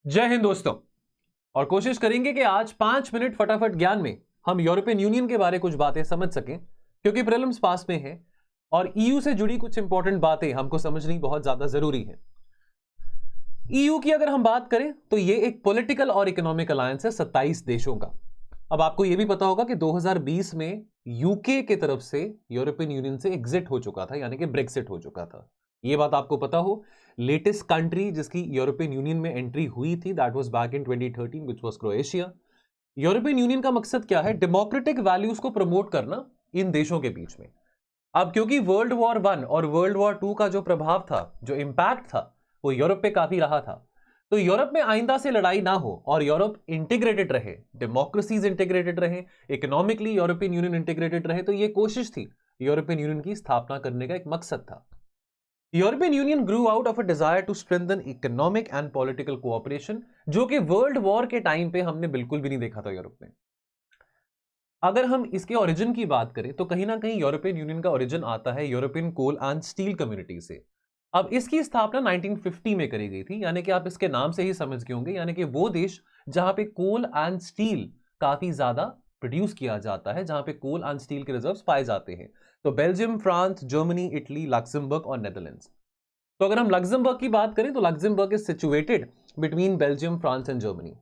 जय हिंद दोस्तों। और कोशिश करेंगे कि आज 5 मिनट फटाफट ज्ञान में हम यूरोपियन यूनियन के बारे कुछ बातें समझ सकें, क्योंकि प्रीलिम्स पास में है और ईयू से जुड़ी कुछ इंपॉर्टेंट बातें हमको समझनी बहुत ज्यादा जरूरी है। ईयू की अगर हम बात करें तो ये एक पॉलिटिकल और इकोनॉमिक अलायंस है 27 देशों का। अब आपको यह भी पता होगा कि 2020 में यूके की तरफ से यूरोपियन यूनियन से एग्जिट हो चुका था, यानी कि ब्रेक्सिट हो चुका था। यह बात आपको पता हो। लेटेस्ट कंट्री जिसकी यूरोपियन यूनियन में एंट्री हुई थी that was back in 2013 which was Croatia. European union का मकसद क्या है? डेमोक्रेटिक वैल्यूज को प्रमोट करना इन देशों के बीच में। अब क्योंकि वर्ल्ड वॉर 1 और वर्ल्ड वॉर 2 का जो प्रभाव था, जो इंपैक्ट था, वो यूरोप पे काफी रहा था, तो यूरोप में आइंदा से लड़ाई ना हो और यूरोप इंटीग्रेटेड रहे, डेमोक्रेसीज इंटीग्रेटेड रहे, इकोनॉमिकली यूरोपियन यूनियन इंटीग्रेटेड रहे, तो ये कोशिश थी यूरोपियन यूनियन की स्थापना करने का, एक मकसद था। European Union grew out of a desire to strengthen economic and political cooperation, जो कि वर्ल्ड वॉर के टाइम पे हमने बिल्कुल भी नहीं देखा था यूरोप में। अगर हम इसके ओरिजिन की बात करें तो कहीं ना कहीं यूरोपियन यूनियन का ओरिजिन आता है European coal and steel Community से। अब इसकी स्थापना 1950 में करी गई थी, यानी कि आप इसके नाम से ही समझ गए होंगे, यानी कि वो देश जहां पे कोल एंड स्टील काफी ज्यादा प्रोड्यूस किया जाता है, जहां पे कोल एंड स्टील के रिजर्व्स पाए जाते हैं। तो Belgium, France, Germany, Italy, Luxembourg और नेदरलैंड्स। तो अगर हम लक्समबर्ग की बात करें तो Luxembourg is situated between Belgium, France and Germany.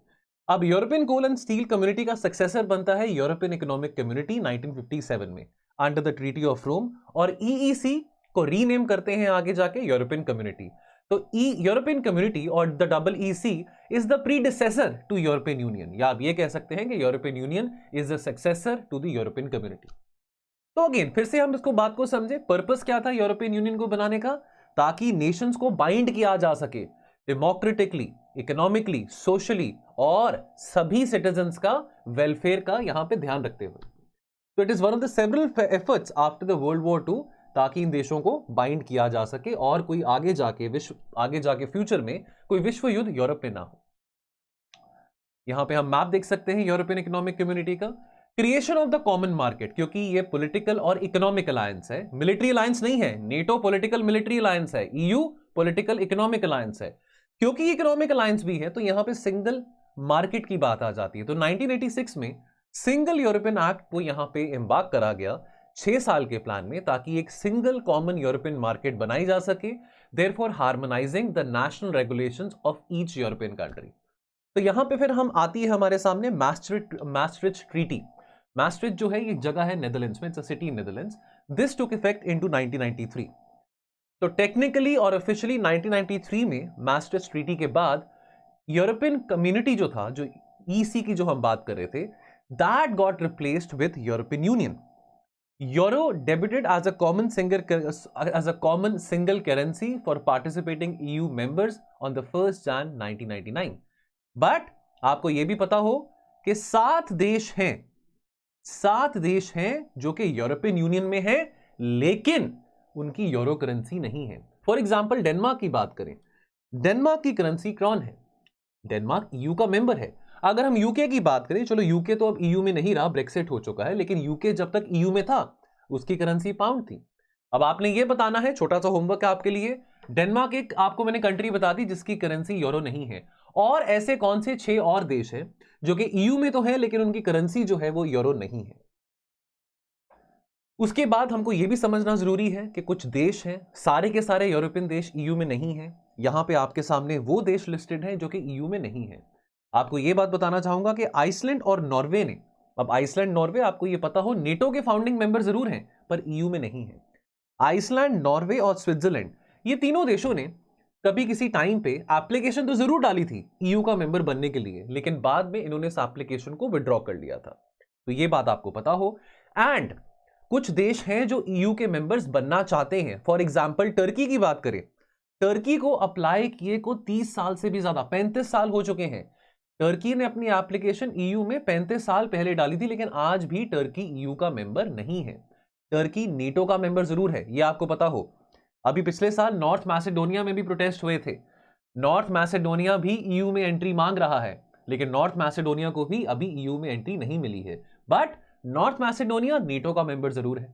अब European coal and steel community का सक्सेसर बनता है यूरोपियन इकोनॉमिक कम्युनिटी 1957 में under the treaty of Rome, और ईईसी को रीनेम करते हैं आगे जाके यूरोपियन कम्युनिटी। तो यूरोपियन कम्युनिटी और the double EC is the predecessor to European Union, या आप ये कह सकते हैं कि European Union is the successor to the European community. तो अगेन फिर से हम इसको बात को समझे, पर्पस क्या था यूरोपियन यूनियन को बनाने का? ताकि नेशंस को बाइंड किया जा सके डेमोक्रेटिकली, इकोनॉमिकली, सोशली, और सभी सिटीजन्स का वेलफेयर का यहां पे ध्यान रखते हुए। तो it is one of the several efforts after the world war 2, ताकि इन देशों को बाइंड किया जा सके और कोई आगे जाके फ्यूचर में कोई विश्व युद्ध यूरोप में ना हो। यहां पे हम मैप देख सकते हैं यूरोपियन इकोनॉमिक कम्युनिटी का। Creation of the common market, क्योंकि ये पॉलिटिकल और इकोनॉमिक अलायंस है, मिलिट्री अलायंस नहीं है। नेटो पॉलिटिकल मिलिट्री अलायंस है, ईयू पॉलिटिकल इकोनॉमिक अलायंस है। क्योंकि इकोनॉमिक अलायंस भी है तो यहां पे सिंगल मार्केट की बात आ जाती है। तो 1986 में सिंगल यूरोपियन एक्ट को यहां पे एम्बार्क करा गया 6 साल के प्लान में, ताकि एक सिंगल कॉमन यूरोपियन मार्केट बनाई जा सके, therefore harmonising the national regulations of each European country. तो यहां पे फिर हम आती है हमारे सामने maastricht ट्रीटी। maastricht जो है ये जगह है नेदरलैंड्स में, it's a city in Netherlands. This took effect into 1993। तो टेक्निकली और ऑफिशियली 1993 में maastricht ट्रीटी के बाद यूरोपियन कम्युनिटी जो था, जो ईसी की जो हम बात कर रहे थे, that got replaced with European union. Euro debuted as a common single currency for participating EU members on the 1st Jan 1999। But आपको यह भी पता हो कि 7 देश हैं जो कि यूरोपियन यूनियन में हैं, लेकिन उनकी यूरो करेंसी नहीं है। फॉर एग्जांपल डेनमार्क की बात करें, डेनमार्क की करेंसी क्रॉन है, डेनमार्क ईयू का मेंबर है। अगर हम यूके की बात करें, चलो यूके तो अब ईयू में नहीं रहा, ब्रेक्सिट हो चुका है, लेकिन यूके जब तक ईयू में था उसकी करेंसी पाउंड थी। अब आपने ये बताना है, छोटा सा होमवर्क है आपके लिए, डेनमार्क एक आपको मैंने कंट्री बता दी जिसकी करेंसी यूरो नहीं है, और ऐसे कौन से 6 और देश हैं जो कि ईयू में तो है लेकिन उनकी करेंसी जो है वो यूरो नहीं है। उसके बाद हमको यह भी समझना जरूरी है कि कुछ देश हैं, सारे के सारे यूरोपियन देश ईयू में नहीं है। यहां पे आपके सामने वो देश लिस्टेड हैं जो कि ईयू में नहीं है। आपको यह बात बताना चाहूंगा कि आइसलैंड और नॉर्वे ने, अब आइसलैंड नॉर्वे आपको यह पता हो नेटो के फाउंडिंग मेंबर जरूर हैं पर ईयू में नहीं है। आइसलैंड, नॉर्वे और स्विट्जरलैंड, ये तीनों देशों ने कभी किसी टाइम पे एप्लीकेशन तो जरूर डाली थी ईयू का मेंबर बनने के लिए, लेकिन बाद में इन्होंने इस एप्लीकेशन को विड्रॉ कर लिया था। तो ये बात आपको पता हो। एंड कुछ देश हैं जो ईयू के मेंबर्स बनना चाहते हैं। फॉर एग्जांपल टर्की की बात करें, टर्की को अप्लाई किए को 30 साल से भी ज्यादा, 35 साल हो चुके हैं। टर्की ने अपनी एप्लीकेशन ईयू में 35 साल पहले डाली थी, लेकिन आज भी टर्की ईयू का मेंबर नहीं है। टर्की नेटो का मेंबर जरूर है, यह आपको पता हो। अभी पिछले साल नॉर्थ मैसेडोनिया में भी प्रोटेस्ट हुए थे। नॉर्थ मैसेडोनिया भी ईयू में एंट्री मांग रहा है, लेकिन नॉर्थ मैसेडोनिया को भी अभी ईयू में एंट्री नहीं मिली है। बट नॉर्थ मैसेडोनिया नेटो का मेंबर जरूर है।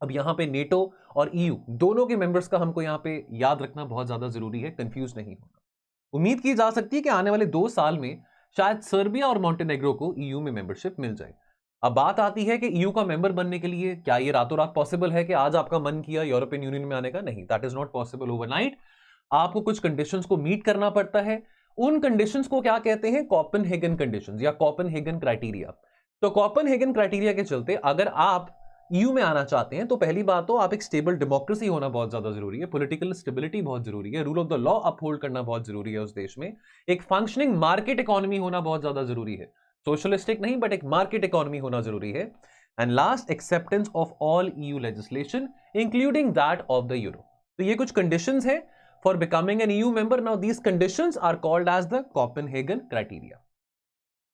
अब यहां पे नेटो और ईयू दोनों के मेंबर्स का हमको यहां पे याद रखना बहुत ज्यादा जरूरी है, कंफ्यूज नहीं होना। उम्मीद की जा सकती है कि आने वाले 2 साल में शायद सर्बिया और मॉन्टेनेग्रो को ईयू में मेंबरशिप मिल जाए। अब बात आती है कि ईयू का मेंबर बनने के लिए क्या ये रातों रात पॉसिबल है कि आज आपका मन किया यूरोपियन यूनियन में आने का? नहीं, that is not possible overnight. आपको कुछ कंडीशंस को मीट करना पड़ता है। उन कंडीशंस को क्या कहते हैं? कोपेनहेगन कंडीशंस या कोपेनहेगन क्राइटेरिया। तो कोपेनहेगन क्राइटेरिया के चलते अगर आप ईयू में आना चाहते हैं तो पहली बात तो आप एक स्टेबल डेमोक्रेसी होना बहुत ज्यादा जरूरी है, पॉलिटिकल स्टेबिलिटी बहुत जरूरी है, rule of the law uphold करना बहुत जरूरी है उस देश में, एक फंक्शनिंग मार्केट इकोनॉमी होना बहुत ज्यादा जरूरी है, सोशलिस्टिक नहीं बट एक मार्केट इकोनॉमी होना जरूरी है, and last acceptance of all EU legislation including that of the euro. तो ये कुछ कंडीशंस है for becoming an EU member. Now these conditions are called as the Copenhagen criteria.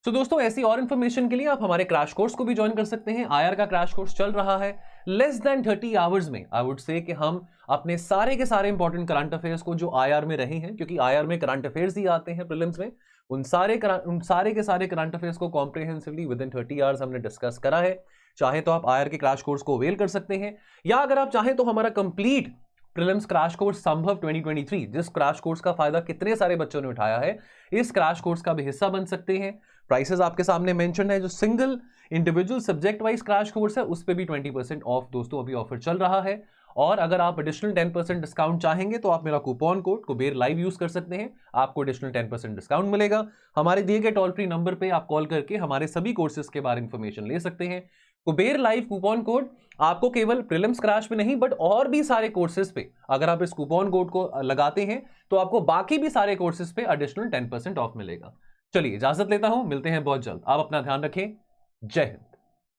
तो दोस्तों ऐसी और इन्फॉर्मेशन के लिए आप हमारे क्रैश कोर्स को भी ज्वाइन कर सकते हैं। आईआर का क्रैश कोर्स चल रहा है लेस देन 30 आवर्स में। आई वुड से कि हम अपने सारे के सारे इंपॉर्टेंट करंट अफेयर्स को जो आईआर में रहे हैं, क्योंकि आईआर में करंट अफेयर्स ही आते हैं प्रीलिम्स में, उन सारे के सारे करंट अफेयर्स को कॉम्प्रिहेंसिवली विद इन 30 आवर्स हमने डिस्कस करा है। चाहे तो आप आईआर के क्रैश कोर्स को अवेल कर सकते हैं, या अगर आप चाहें तो हमारा कंप्लीट प्रीलिम्स क्रैश कोर्स संभव 2023, जिस क्रैश कोर्स का फायदा कितने सारे बच्चों ने उठाया है, इस क्रैश कोर्स का भी हिस्सा बन सकते हैं। प्राइसेस आपके सामने मेंशन है। जो single individual subject wise crash course है उस पे भी 20% ऑफ दोस्तों अभी ऑफर चल रहा है। और अगर आप एडिशनल 10% डिस्काउंट चाहेंगे तो आप मेरा coupon code Kuber live use कर सकते हैं, आपको एडिशनल 10% डिस्काउंट मिलेगा। हमारे दिए गए टोल फ्री नंबर पे आप कॉल करके हमारे सभी कोर्सेज के बारे में इंफॉर्मेशन ले सकते हैं। कुबेर लाइव कूपन कोड आपको केवल प्रीलिम्स क्रैश में नहीं बट और भी सारे कोर्सेज पे अगर आप इस कूपन कोड को लगाते हैं तो आपको बाकी भी सारे कोर्सेज पे एडिशनल 10% ऑफ मिलेगा। चलिए इजाजत लेता हूं, मिलते हैं बहुत जल्द। आप अपना ध्यान रखें। जय हिंद।